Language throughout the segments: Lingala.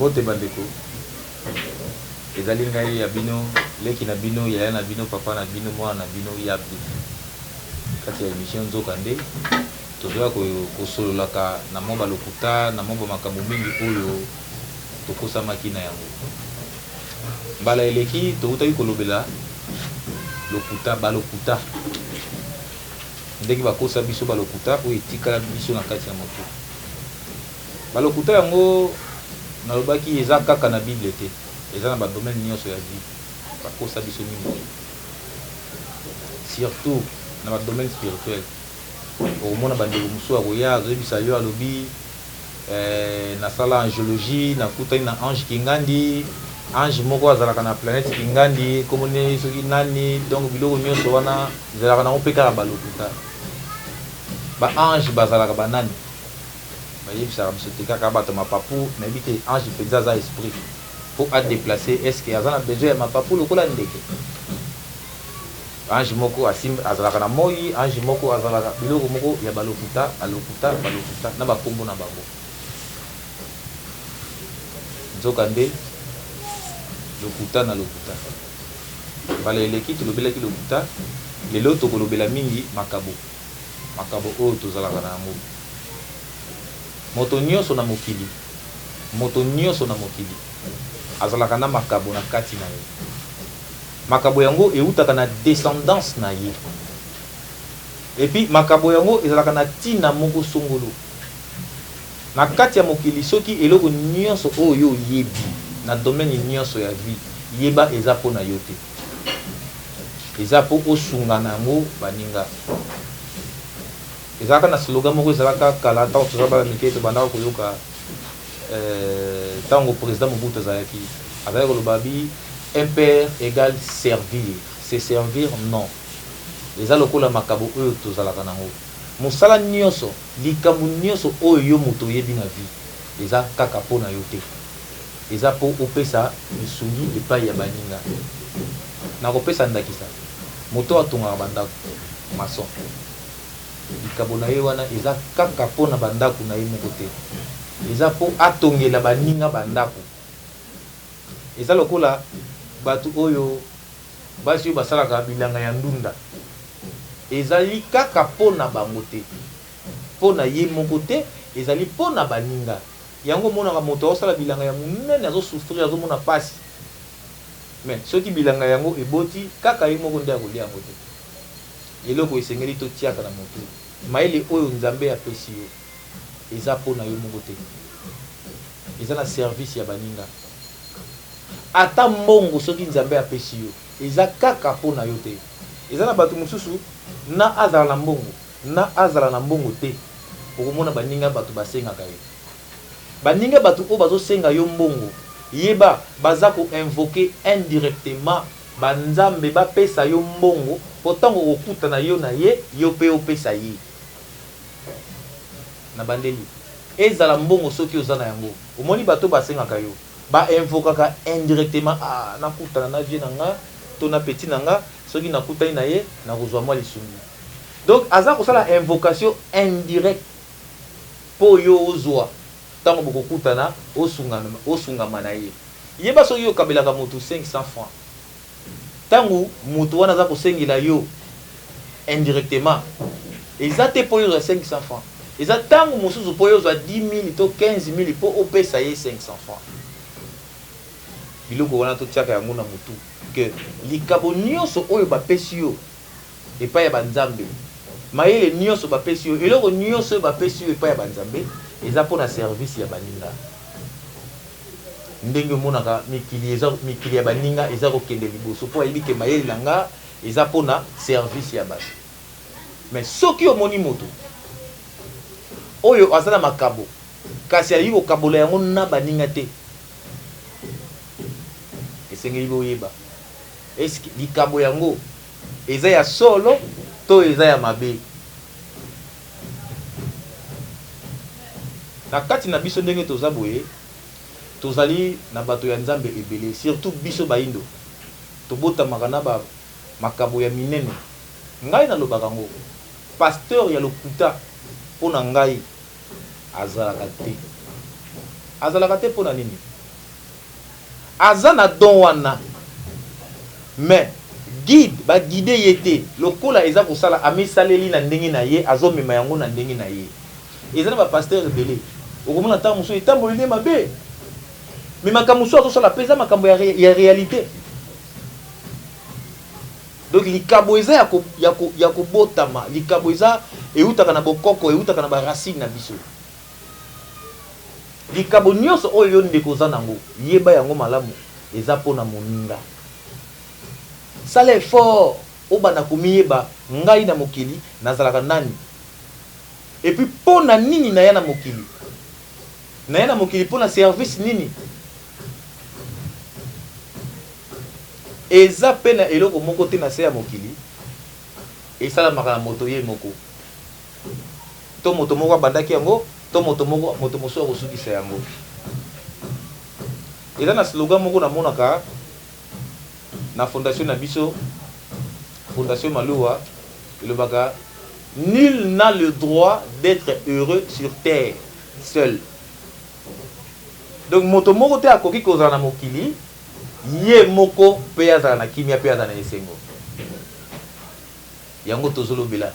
Mbote bandeko. Ezali ngai ya bino, leki na bino, ya na bino, papa na bino, moi na bino, yabdi. Kati ya émission Nzokande, tozoya kosololaka na mwa balokuta, na mwa makambo mingi oyo tokosamaki na yango. Mbala eleki toutaki kolobela lokuta balokuta. Ndeki bakosa biso balokuta oyo etikala biso na kati ya moto. Balokuta yango nalobaki eza kaka na Bible te. Eza na ba domaine nyonso ya vie. Bakosa biso mingi. Surtout na ba domaine spirituel. Omona bandeko musu akoya azobisa yo alobi na sala angiologie na kutani na ange kingandi. Ange moko azalaka na planète kingandi komone soki nani donc biloko nyonso wana ezalaka na opeka balokuta. Ba ange bazalaka banani. Bayebisaka biso te kaka bato mapapu nayebi te ange mpenza aza esprit pour a déplacer. Est-ce que aza na besoin ya mapapu lokola ndeke? Ange moko azalaka na moi, ange moko azalaka biloko moko ya balokuta na bakombo na bango. Nzokande lokuta na lokuta. Bala eleki tolobelaki lokuta, lelo tokolobela mingi makabo. Makabo oyo tozalaka na yango. Moto nyonso na mokili. Moto nyonso na mokili. Azalaka na makabo na kati na ye. Makabo yango eutaka na descendance na ye. Et puis makabo yango ezalaka na tina moko songolo. Na kati ya mokili soki eloko nyonso oyo yebi na domaine nyonso ya vie yeba eza po na yo te. Eza po osunga nango baninga. Ezalaka na slogan moko ezalaka kala ntango tozaba mike tobandaka koyoka ntango président Mobutu azalaki koloba bi un père égale servir. C'est servir non. Eza lokola makabo oyo tozalaka nango. Mosala nyonso likambo nyonso oyo moto yebi na vie eza kaka po na yo te. Eza po opesa misungi epai ya baninga. Na kopesa ndakisa moto atongaka bandako maçon. Likambo na ye wana eza kaka po na bandako na ye moko te. Eza po atongela baninga bandako. Eza lokola batu oyo basi oyo basalaka bilanga ya ndunda. Ezali kaka po na bango te. Po na ye moko te, ezali po na baninga. Yango monaka moto osala bilanga ya munene azo souffrir azo mona pasi. Mais soki bilanga yango eboti kaka ye moko nde akolia yango te. Eloko esengeli to tiaka na moto. Maele oyo Nzambe apesi yo eza po na yo moko te. Eza na service ya baninga. Ata mbongo soki Nzambe apesi yo eza kaka po na yo te. Eza na bato mosusu na azala na mbongo na azala na mbongo te. Okomona baninga bato basengaka ye. Baninga bato o bazo senga yo mbongo yeba baza ko invoquer indirectement banzambe bapesa yo mbongo potango okuta na yo na ye yo pe opesa ye. Na bandeli ezala mbongo soki ozana yango omoni bato basengaka yo ba invokaka indirectement nakutana na vie nanga to na petit nanga soki nakutani na ye na kozwa mwa lisungi. Donc aza kosala invocation indirecte po yo ozwa tango bokokutana osungama na ye. Yeba soki yo kabelaka moto 500 francs tango moto wana aza kosengela yo indirectement eza te po yo 500 francs. Eza tango mosusu po yo 10 000 to 15 000 po opesa ye 500 francs. Biloko wana to tiaka yango na motu que likabo nyonso oyo bapesi yo epai ya banzambe mayele nyonso bapesi yo eloko nyonso oyo bapesi yo epai ya banzambe eza po na service ya baninga. Ndenge monaka mikili ya baninga eza kokende liboso po ayebi ke mayele nanga eza po na service ya bato. Mais soki omoni moto oyo azana makabo kasi ayi kokabola yango na baninga te, esengeli boyeba eske likabo yango eza ya solo to eza ya mabe. Na kati na biso ndenge toza boye tozali na bato ya Nzambe ebele, surtout biso baindo tobotamaka na ba makabo ya minene. Ngai nalobaka ngo pasteur ya lokuta pona ngai azalaka te. Azalaka te pona nini? azana don wana mais guide ba guider yete lokola eza ko sala amisaleli na ndenge na ye azomema yango na ndenge na ye eza na ba pasteur belé okomona ta muso etambolele mabe mais makambo so azosala pesa makambo ya réalité donc likabo eza ya kobotama likabo eza eutaka na bokoko eutaka na ba racine na biso likabo nyonso oyo ndeko za nango yeba yango malamu eza pona moninga sala effort obana komiyeba ngai na mokili nazalaka nani et puis pona nini na ya na mokili pona service nini eza pena eloko moko te na se ya mokili esalamaka na moto ye moko to moto moko abandaki yango to moto mosusu akosukisa yango eza na slogan moko namonaka na fondation na biso fondation Maluwa elobaka nul n'a le droit d'être heureux sur terre seul. Donc moto moko te akoki kozala na mokili ye moko pe azala na kimia pe azala na esengo yango tozolobela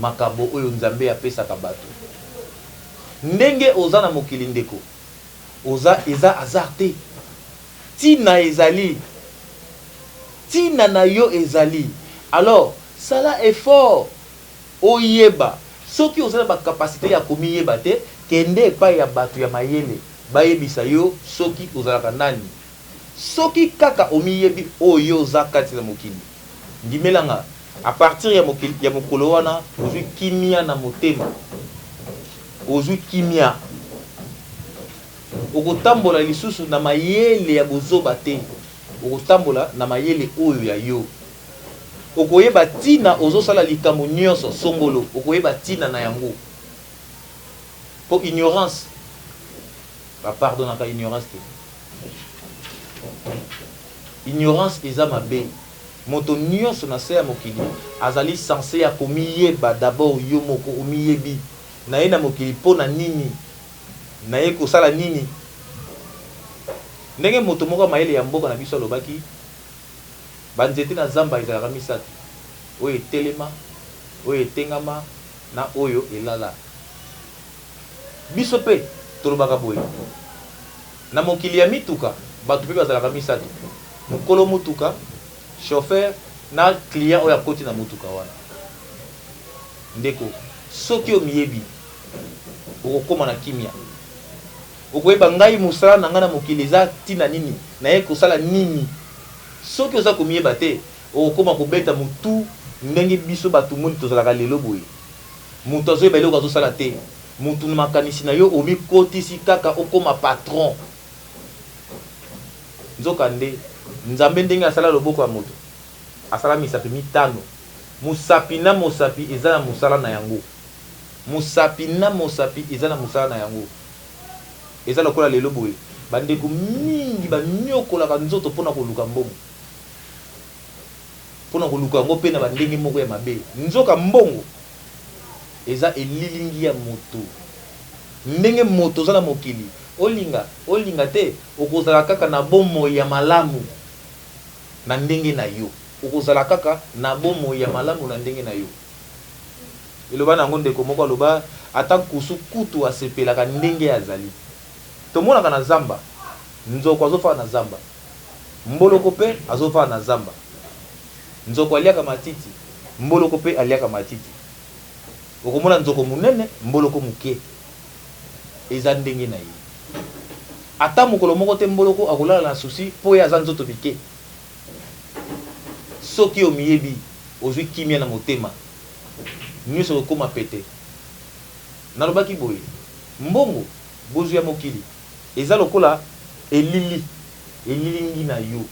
makabo oyo nzambe apesaka bato ndenge oza na mokili ndeko oza eza hasard te tina ezali tina na yo ezali alors sala effort oyeba soki oza na bakapasité ya komiyeba te kende epai ya bato ya mayele bayebisa yo soki ozalaka nani soki kaka omiyebi oyo oza kati na mokili ndimelanga à partir ya mokili ya mokolo wana ozwi kimia na motema ozwi kimia okotambola lisusu na mayele ya bozoba te okotambola na mayele oyo ya yo okoyeba tina ozosala likambo nyonso songolo okoyeba tina na yango po ignorance pardonnaka ignorance te ignorance eza mabe moto nyonso na se ya mokili azali censé ya komiyeba d'abord yo moko omiyebi na ye na mokili mpo na nini na ye kosala nini ndenge moto moko mayele ya mboka na biso alobaki banzete na zamba ezalaka misato oyo etelema oyo etengama na oyo elala biso mpe tolobaka boye na mokili ya mituka bato mpe bazalaka misato mokolo mutuka chauffeur na client oyo akoti na mutuka wana ndeko soki omiyebi okokoma na kimia okoyeba ngai mosala na ngai na mokili eza tina nini na ye kosala nini soki oza komiyeba te okokoma kobeta mutu ndenge biso bato moni tozalaka lelo boye moto azoyeba eloko azosala te mutu na makanisi na yo omikotisi kaka okoma patron nzoka nde nzambe ndenge asala loboko ya moto asala misapi mitano musapi na mosapi eza na mosala na yango musapi na mosapi eza na mosala na yango eza lokola lelo boye bandeko mingi banyokolaka nzoto mpona koluka mbongo mpona koluka yango mpe na bandenge moko ya mabe nzoka mbongo eza elilingi ya moto ndenge moto oza na mokili olinga te okozala kaka na bomoi ya malamu na ndenge na yo okozala kaka na bomoi ya malamu na ndenge na yo eloba nango ndeko moko aloba ata kusu kutu asepelaka ndenge azali tomonaka na zamba nzoko azofala na zamba mboloko mpe azofala na zamba nzoko aliaka matiti mboloko mpe aliaka matiti okomona nzoko munene mboloko muke eza ndenge na ye ata mokolo moko te mboloko akolala na susi mpo ye aza nzoto mike soki omiyebi ozwi kimia na motema nyonso okoma pete nalobaki boye mbongo bozwi ya mokili eza lokola elilingi na yo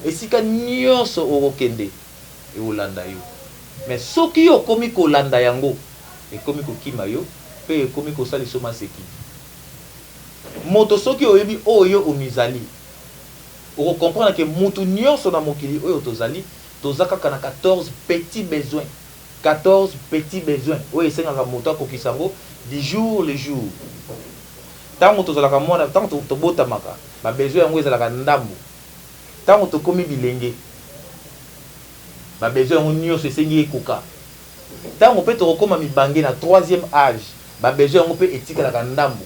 esika nyonso okokende eolanda yo mais soki yo okomi kolanda yango ekomi kokima yo mpe ekomi kosalisa maseki moto soki oyebi oyo omizali okokomprendre ke mutu nyonso na mokili oyo tozali toza kaka na 14 petits besoins 14 petits besoins oyo esengaka moto akokisa yango du jour le jour ntango tozalaka mwana ntango tobotamaka babesoin yango ezalaka ndambo Tant que komi bilenge ba besoin on nyonso esengi ekoka. Tant on peut te rekoma mibange na 3e âge ba besoin on peut etika la ndambo.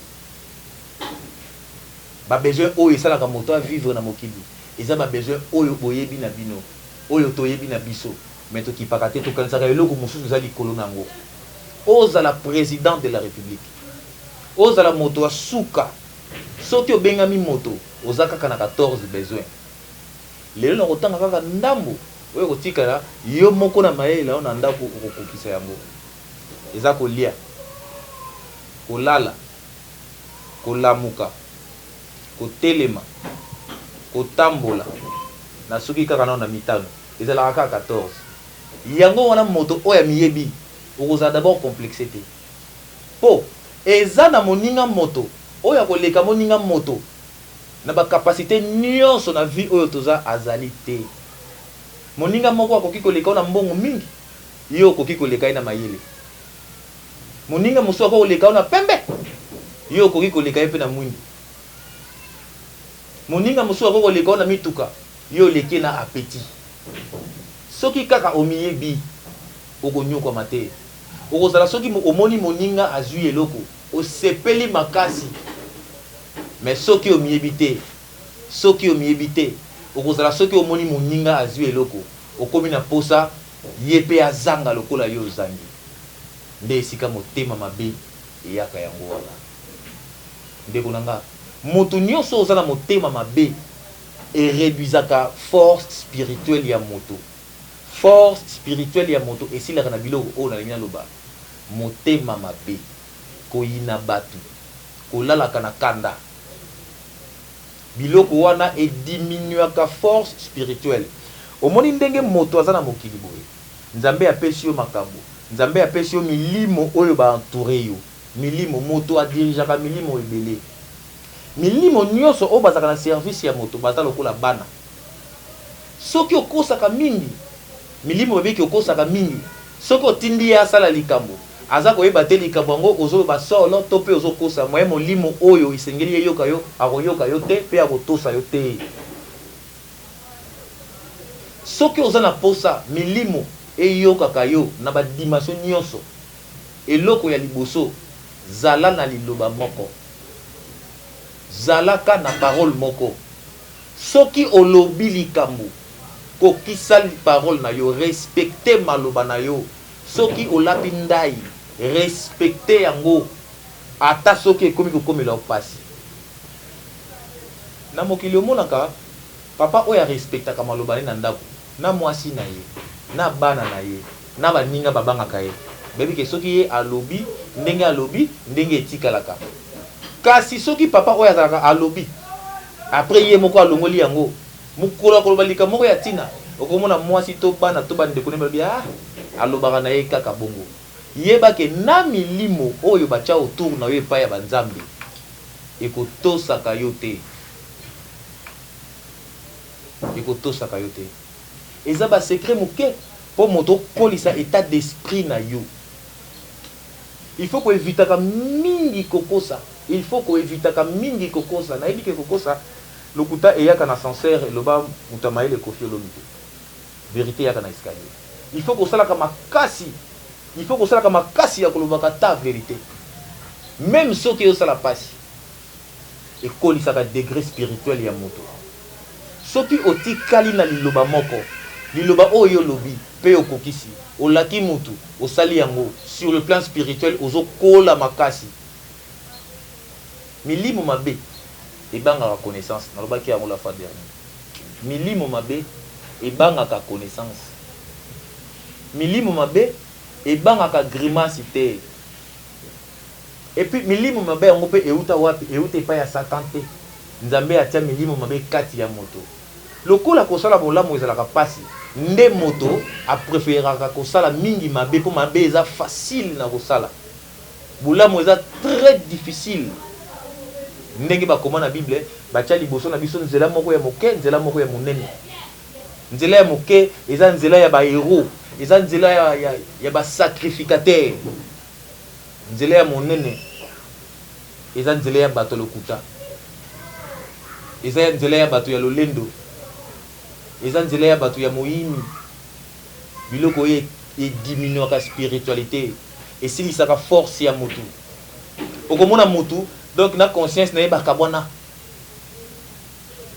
Ba besoin oyo esala ka moto a vivre na mokili. Eza ba besoin oyo boyebi na bino. Oyo toyebi na biso. Mais to ki pakate to kanisa ka eloko mususu za likolo nango. Oza la président de la République. Oza la moto a suka. Soki obengami moto oza kaka na 14 besoin. Lelo na kotanga kaka ndambo oyo kotikala yo moko na mayela na ndako okokokisa yango. Eza kolia, kolala, kolamuka, kotelema, kotambola na soki kaka na mitano. Ezala kaka 14. Yango wana moto oya miyebi okoza d'abord complexité. Po eza na moninga moto oya koleka moninga moto na ba capacité nyonso na vie oyo toza azali te. Moninga moko akoki koleka na mbongo mingi, yo akoki koleka na mayele. Moninga mosu akoki koleka na pembe, yo akoki koleka pe na mwindi. Moninga mosu akoki koleka na mituka, yo leki na appétit. Soki kaka omiyebi okonyoka mate. Okozala soki omoni moninga azui eloko, osepeli makasi. Mais soki omiyebi te, soki omiyebi te, okozala soki omoni moninga azui eloko, okomi na posa yepe azanga lokola yo zangi. Nde esika motema mabe eyaka yango wana. Ndeko nanga, moto nyonso ozala motema mabe et réduisaka force spirituelle ya moto. Force spirituelle ya moto esilaka na biloko oyo na limina loba. Motema mabe, koyina batu, kolalaka na kanda. Biloko wana e diminuaka force spirituelle. Omoni ndenge moto azana mokili boye. Nzambe apesi yo makambo. Nzambe apesi yo milimo oyo ba entouré yo. Milimo moto adirijaka milimo ebele. Milimo nyonso oyo bazaka na service ya moto baza lokola bana. Soki okosaka mingi, milimo bebeki okosaka mingi. Soki otindi ya sala likambo, aza koyeba te likambo yango ozoloba solo to pe ozokosa moye molimo oyo isengeli yeyoka yo akoyoka yo te pe akotosa yo te. Soki oza na posa milimo eyokaka yo na ba dimension nyonso, eloko ya liboso zala na liloba moko, zalaka na parole moko. Soki olobi likambo kokisa parole na yo, respecte maloba na yo. Soki olapi ndai, respecte yango ata soki ekomi kokomela opasi. Na mokili omonaka papa oya respectaka maloba na ndako, na mwasi na ye, na bana na ye, na baninga babangaka ye. Bebi ke soki ye alobi, ndenge etikalaka. Kasi soki papa oya azalaka alobi, après ye moko alongoli yango, mukolo koloba likambo moko ya tina, okomona mwasi to bana to bandeko ne babi alobaka na ye kaka bongo. Yeba ke na milimo oyo bacha autour na yo epai ya banzambe ekotosaka yo te. Ekotosaka yo te. Eza ba secret moke po moto kolisa état d'esprit na yo. Il faut ko evitaka mingi kokosa. Il faut ko evitaka mingi kokosa. Na yebi ke kokosa lokuta eyaka na ascenseur loba mutamaile kofi olomite. Vérité yaka na escalier. Il faut que ça la makasi. Il faut que ça la makasi ya kolobaka ta vérité. Même ceux qui ont ça la passe. Et kolisa ka degré spirituel ya moto. Soki otikali na liloba moko. Liloba oyo lobi pe okokisi. Olaki mutu, osali yango sur le plan spirituel ozo kola makasi. Milimo mabe e banga la connaissance. Nalobaki yango la fois dernière. Milimo mabe e banga ka connaissance. Milimo mabe e banga ka grimace te. Et puis milimo mabe yango pe euta wapi euta pa ya Satan te. Nzambe atia milimo mabe kati ya moto. Lokola kosala bolamu ezalaka pasi. Nde moto a préféraka kosala mingi mabe po mabe eza facile na kosala. Bolamu eza très difficile. Ndenge ba komana na Bible batia liboso na biso nzela moko ya moke, nzela moko ya monene. Nzela ya moke eza nzela ya ba héros, eza nzela ya ba sacrificateur. Nzela ya monene eza nzela ya bato lokuta. Eza nzela ya bato ya lolendo. eza nzela ya bato ya moyini biloko oyo ediminwaka spiritualité esilisaka force ya motu okomona motu donc na conscience na ye bakabwana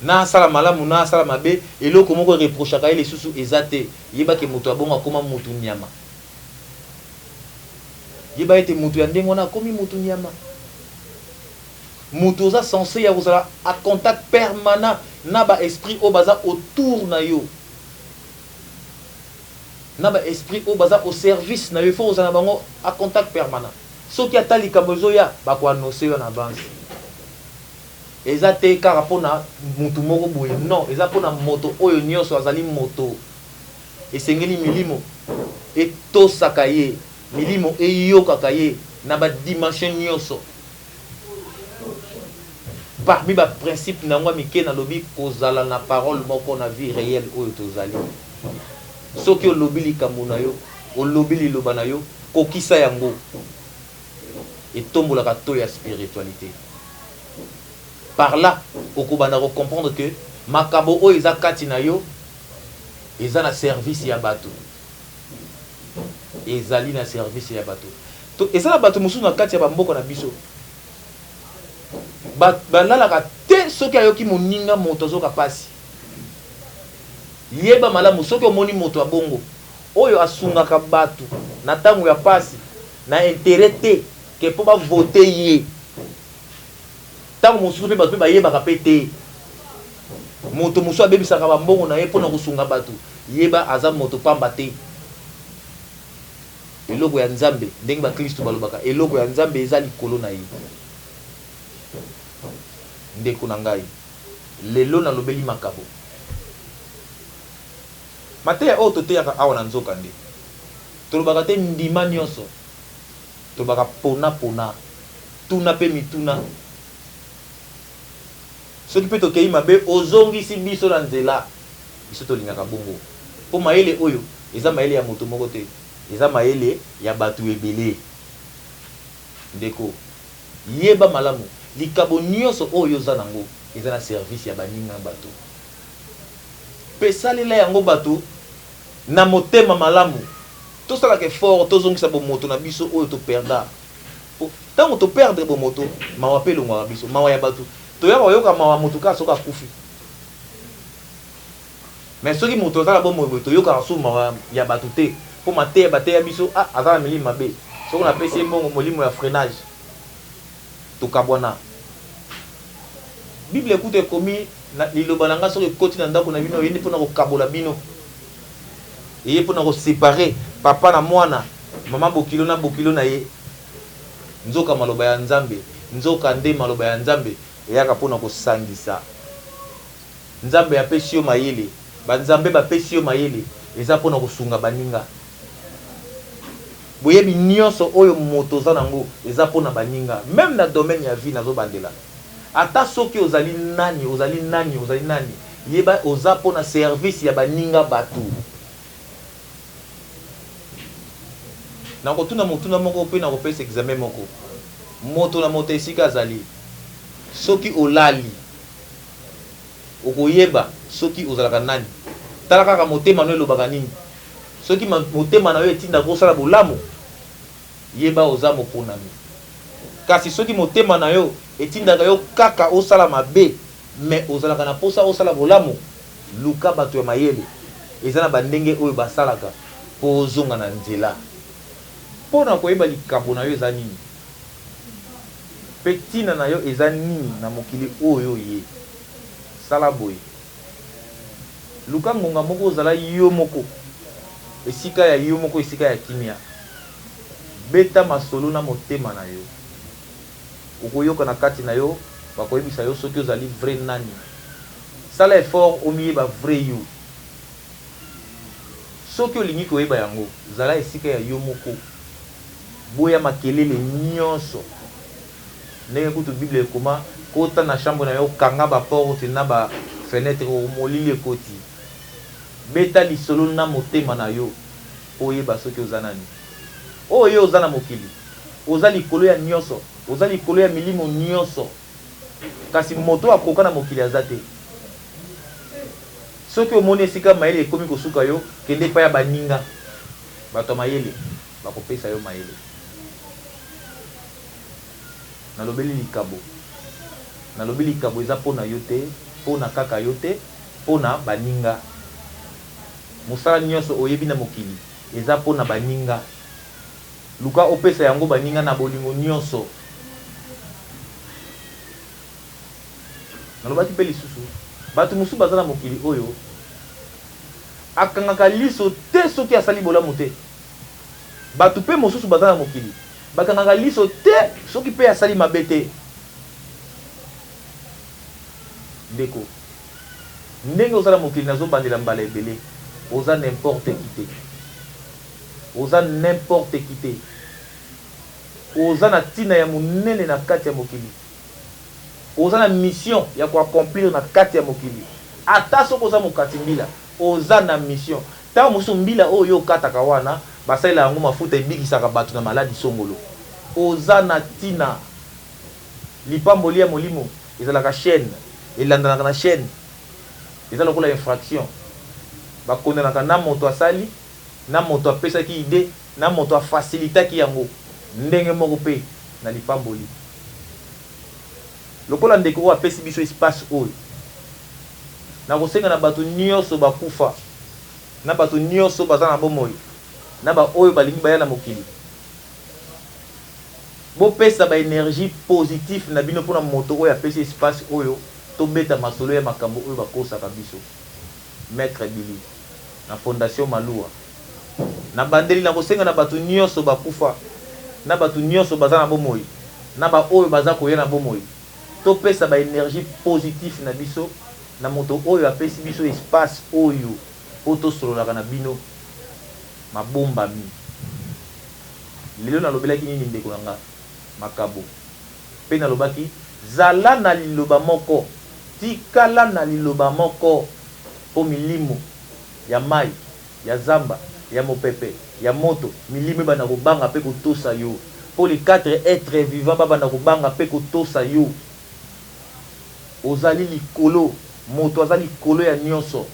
na asala malamu na asala mabe eloko moko reprochaka ye lisusu eza te yebake moto abongo akoma motu nyama yeba ete motu ya ndenge wana akomi motu nyama moto oza censé ya kozala a contact permanent na baesprit oyo baza autour na yo na baesprit oyo baza au service na yo ifo kozala na bango a contact permanent soki ata likambo ezoya bakoanonse yo na avance eza te kaka mpona motu moko boye non eza mpona moto oyo nyonso azali moto esengeli milimo etosaka ye milimo eyokaka ye na badimension nyonso parmi baprincipe nango mike nalobi kozala na parole moko na vie réelle oyo tozali soki olobi likambo na yo olobi liloba na yo kokisa yango etombolaka to ya spiritualité par là okobanda comprendre que makabo oyo eza kati na yo eza na service ya bato ezali na service ya bato to eza na bato mosusu na kati ya bamboka na biso balalaka te soki ayoki moninga moto azoka pasi yeba malamu soki omoni moto abongo oyo asungaka bato na ntango ya pasi na intérêt te ke mpo bavote ye ntango mosusu mpe bato mpe bayebaka mpe te moto mosusu abebisaka bambongo na ye mpona kosunga bato yeba aza moto pamba te eloko ya nzambe ndenge bakristo balobaka eloko ya nzambe eza likolo na ye ndeko na ngai lelo nalobeli makabo mateya oyo toteyaka awa na nzoka nde tolobaka te ndima nyonso tolobaka pona tuna mpe mituna soki mpe tokei mabe ozongisi biso na nzela biso tolingaka bongo mpo mayele oyo eza mayele ya moto moko te eza mayele ya bato ebele ndeko yeba malamu likabo nyonso oyo oza nango eza na service ya baninga bato mpe salela yango bato na motema malamu tosalaka effort tozongisa bomoto na biso oyo toperda ntango toperdre bomoto mawa mpe elongwaka biso mawa ya bato toyaka koyoka mawa moto kaka soki akufi mais soki moto azala bomoyo toyokaka su mawa ya bato te mpo mateya bateya biso aza na milimo mabe soki napesi ye mbongo molimo ya freinage tokabwana bible ekuta ekomi liloba na nga soki ekoti na ndako na bino eyende mpona kokabola bino eye mpona kosepare papa na mwana mama bokilo na bokilo na ye nzoka maloba ya nzambe nzoka nde maloba ya nzambe eyaka mpona kosangisa nzambe apesi yo mayele banzambe bapesi yo mayele eza mpona kosunga baninga boyebi nyonso oyo moto oza nango eza mpona baninga même na domaine ya vie nazobandela ata soki ozali nani yeba oza mpona service ya baninga bato nakotuna motuna moko mpe nakopesa examen moko moto na moto esika azali soki olali okoyeba soki ozalaka nani tala kaka motema no elobaka nini soki motema na yo etinda kosala bolamu yeba oza moponami kasi soki motema na yo etindaka yo kaka osala mabe mais ozalaka na posa osala bolamu luka bato ya mayele eza na bandenge oyo basalaka mpo ozonga na nzela mpona koyeba likambo na yo eza nini mpe ntina na yo eza nini na mokili oyo ye sala boye luka ngonga moko ozala yo moko esika ya yo moko esika ya kimia beta masolo na motema na yo okoyoka na kati na yo bakoyebisa yo soki ozali vrai nani sala effort omiyeba vrai yo soki olingi koyeba yango zala esika ya yo moko boya makelele nyonso ndenge kutu bible ekoma kota na chambre na yo kanga baporte na bafenetre molili ekoti beta lisolo na motema na yo oyeba soki oza nani oyo oza na mokili oza likolo ya nyonso oza likolo ya milimo nyonso kasi moto akoka na mokili aza te soki omoni esika mayele ekomi kosuka yo kende pa ya baninga bato mayele bakopesa yo mayele nalobeli likabo eza pona yo te pona kaka yo te pona baninga musala nyonso oyebi na mokili eza pona baninga luka opesa yango baninga na bolingo nyonso nalobaki pe lisusu bato mosusu baza na mokili oyo akangaka liso te soki asali bolamu te bato pe mosusu baza na mokili bakangaka liso te soki pe asali mabe te ndeko ndenge ozala mokili nazobandela mbala ebele oza n'importe qui te oza n'importe qui te oza na ntina ya monene na kati ya mokili oza na mission ya koaccomplir na kati ya mokili ata soki oza mokati mbila oza na mission ntango mosusu mbila oyo okataka wana basalela yango mafuta ebikisaka bato na maladi songolo oza na ntina lipamboli ya molimo ezalaka chaîne elandanaka na chaîne eza lokola infraction bakondanaka na moto asali na moto apesaki ide na moto afacilitaki yango ndenge moko pe na lipamboli lokola ndeko oyo apesi biso espace oyo na kosenga na bato nyonso bakufa na bato nyonso baza na bomoi na baoyo balingi baya na mokili bopesa baénergie positive na bino mpona moto oyo apesi espace oyo tobeta masolo ya makambo oyo bakosaka biso maître Billy na fondation Malua na bandeli na kosenga na bato nyonso bakufa na bato nyonso baza na bomoi na baoyo baza koya na bomoi topesa baénergie positive na biso na moto oyo apesi biso espace oyo po tosololaka na bino mabombami lelo nalobelaki nini ndeko nanga makabo pe nalobaki zala na liloba moko tikala na liloba moko po milimo ya mai ya zamba ya mopepe ya moto milimo bana kobanga pe kotosa yo po les 4 êtres vivants bana kobanga pe kotosa yo ozali likolo moto azali likolo ya nyonso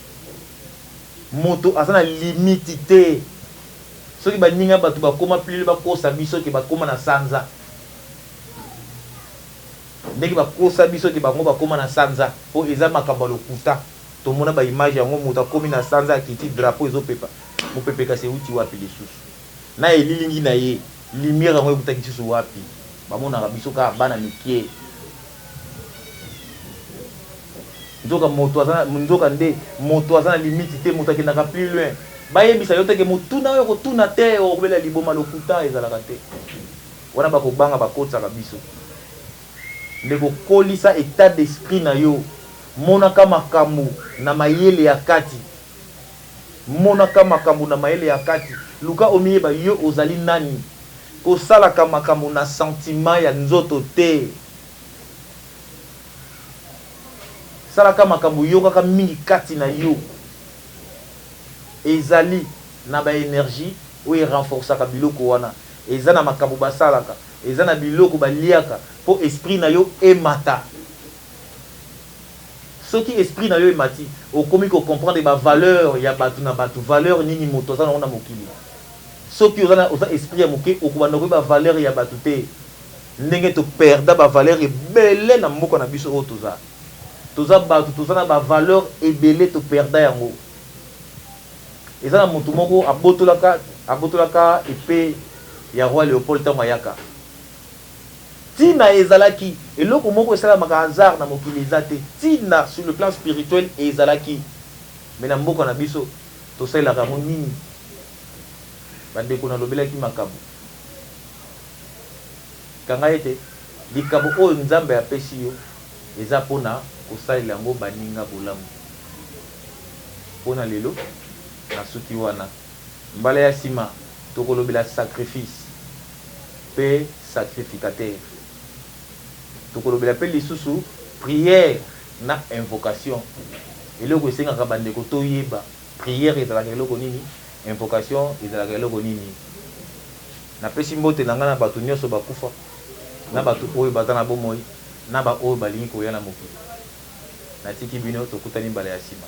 moto aza na limite te soki baninga bato bakoma plile bakosa biso ke bakoma na sanza ndenge bakosa biso ke bango bakoma na sanza po eza makambo lokuta tomona baimage yango moto akomi na sanza akiti drapeau ezopepa mopepe kasi euti wapi lisusu na elilingi na ye lumière yango ekutaki lisusu wapi bamonaka biso kaka bana mikie nzoka moto aza nzoka nde moto aza na limite te moto akendaka plus loin bayebisa yo teke motuna oyo kotuna te okobela liboma lokuta ezalaka te wana bakobanga bakotisaka biso ndeko kolisa état d'esprit na yo monaka makambo na mayele ya kati monaka makambo na mayele ya kati luka omiyeba yo ozali nani kosalaka makambo na sentiment ya nzoto te salaka makambo yo kaka mingi kati na yo ezali na ba énergie oyo renforçaka biloko wana eza na makambo basalaka eza na biloko baliaka po esprit na yo emata soki esprit na yo emati okomi ko comprendre ba valeur ya batu na batu valeur nini moto aza na mokili soki oza esprit ya moke okobanda ko ba valeur ya batu te ndenge to perda ba valeur ebele na mboka na biso oyo toza batu toza na ba valeur ebele to perda yango eza na motu moko abotolaka epe ya roi Léopold ntango ayaka tina ezalaki eloko moko esalamaka hasard na mokili eza te tina sur le plan spirituel ezalaki me na mboka na biso tosalelaka yango nini bandeko nalobelaki makambo kanga ete likambo oyo nzambe apesi yo eza mpona kosalela yango baninga bolamu mpona lelo na suki wana mbala ya nsima tokolobela sacrifice pe sacrificateur tokolobela pe lisusu prière na invocation eloko esengaka bandeko toyeba prière ezalaka eloko nini invocation ezalaka eloko nini napesi mbote na ngai na bato nyonso bakufa na bato oyo baza na bomoi na baoyo balingi koya na mokili natiki bino tokutani mbala ya nsima